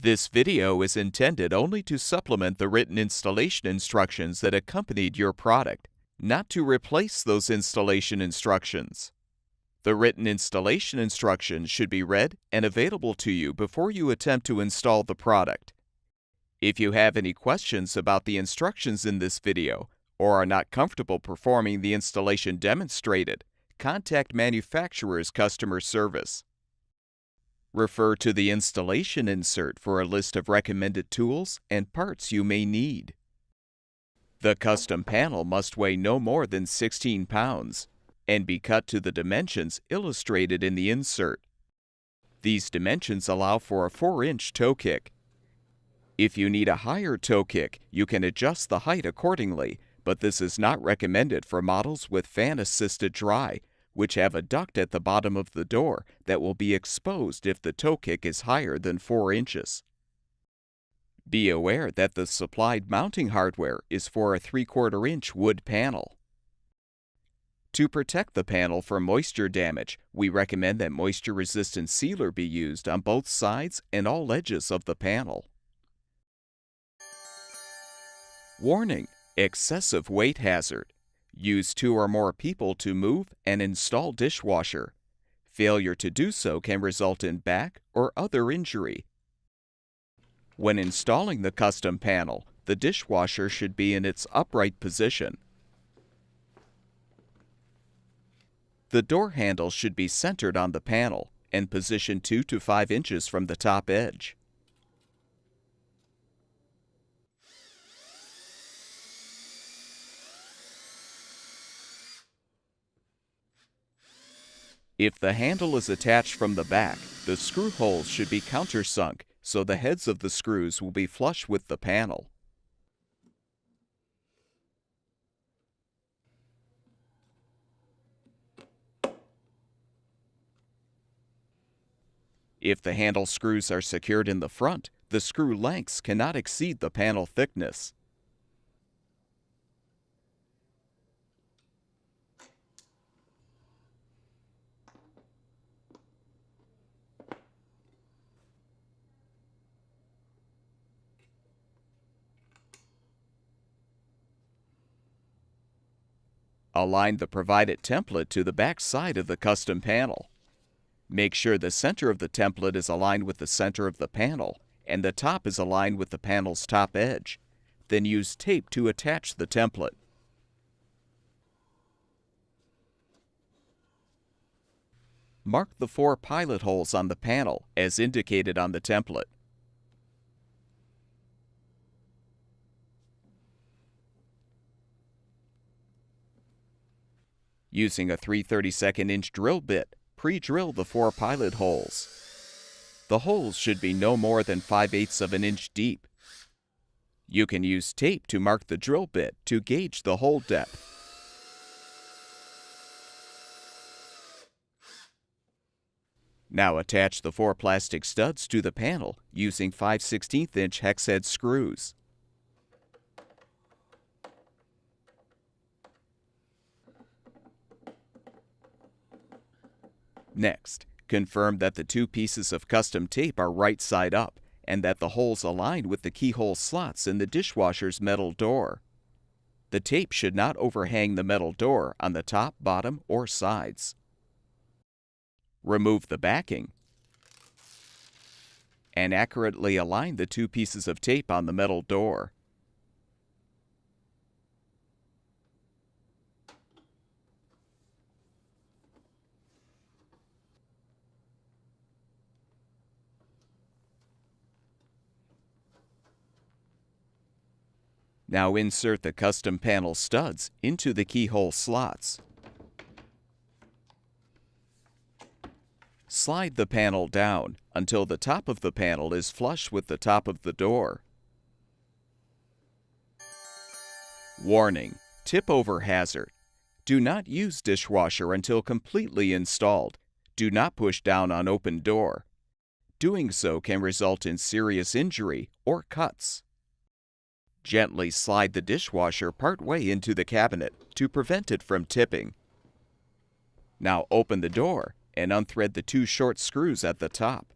This video is intended only to supplement the written installation instructions that accompanied your product, not to replace those installation instructions. The written installation instructions should be read and available to you before you attempt to install the product. If you have any questions about the instructions in this video or are not comfortable performing the installation demonstrated, contact manufacturer's customer service. Refer to the installation insert for a list of recommended tools and parts you may need. The custom panel must weigh no more than 16 pounds and be cut to the dimensions illustrated in the insert. These dimensions allow for a 4-inch toe kick. If you need a higher toe kick, you can adjust the height accordingly, but this is not recommended for models with fan-assisted dry, which have a duct at the bottom of the door that will be exposed if the toe kick is higher than 4 inches. Be aware that the supplied mounting hardware is for a 3/4-inch wood panel. To protect the panel from moisture damage, we recommend that moisture-resistant sealer be used on both sides and all edges of the panel. Warning: excessive weight hazard. Use 2 or more people to move and install dishwasher. Failure to do so can result in back or other injury. When installing the custom panel, the dishwasher should be in its upright position. The door handle should be centered on the panel and positioned 2 to 5 inches from the top edge. If the handle is attached from the back, the screw holes should be countersunk so the heads of the screws will be flush with the panel. If the handle screws are secured in the front, the screw lengths cannot exceed the panel thickness. Align the provided template to the back side of the custom panel. Make sure the center of the template is aligned with the center of the panel and the top is aligned with the panel's top edge. Then use tape to attach the template. Mark the 4 pilot holes on the panel as indicated on the template. Using a 3/32" drill bit, pre-drill the 4 pilot holes. The holes should be no more than 5/8 of an inch deep. You can use tape to mark the drill bit to gauge the hole depth. Now attach the 4 plastic studs to the panel using 5/16" hex head screws. Next, confirm that the 2 pieces of custom tape are right side up and that the holes align with the keyhole slots in the dishwasher's metal door. The tape should not overhang the metal door on the top, bottom, or sides. Remove the backing and accurately align the 2 pieces of tape on the metal door. Now insert the custom panel studs into the keyhole slots. Slide the panel down until the top of the panel is flush with the top of the door. Warning: tip-over hazard. Do not use dishwasher until completely installed. Do not push down on open door. Doing so can result in serious injury or cuts. Gently slide the dishwasher partway into the cabinet to prevent it from tipping. Now open the door and unthread the 2 short screws at the top.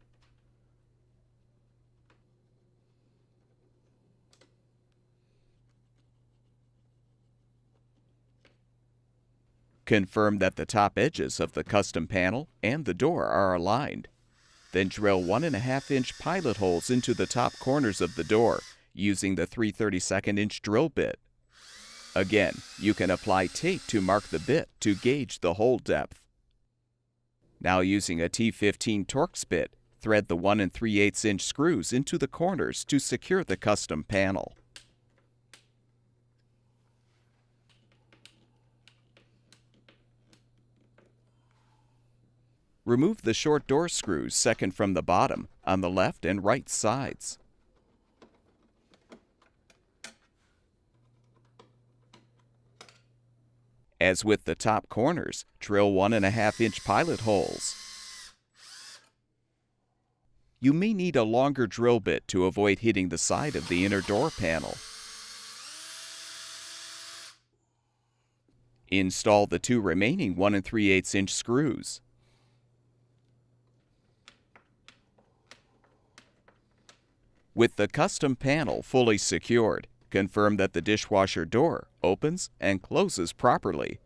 Confirm that the top edges of the custom panel and the door are aligned. Then drill 1.5-inch pilot holes into the top corners of the door using the 3/32 drill bit. Again, you can apply tape to mark the bit to gauge the hole depth. Now using a T15 Torx bit, thread the 1 3/8-inch screws into the corners to secure the custom panel. Remove the short door screws second from the bottom on the left and right sides. As with the top corners, drill 1.5-inch pilot holes. You may need a longer drill bit to avoid hitting the side of the inner door panel. Install the 2 remaining 1 3/8-inch screws. With the custom panel fully secured, confirm that the dishwasher door opens and closes properly.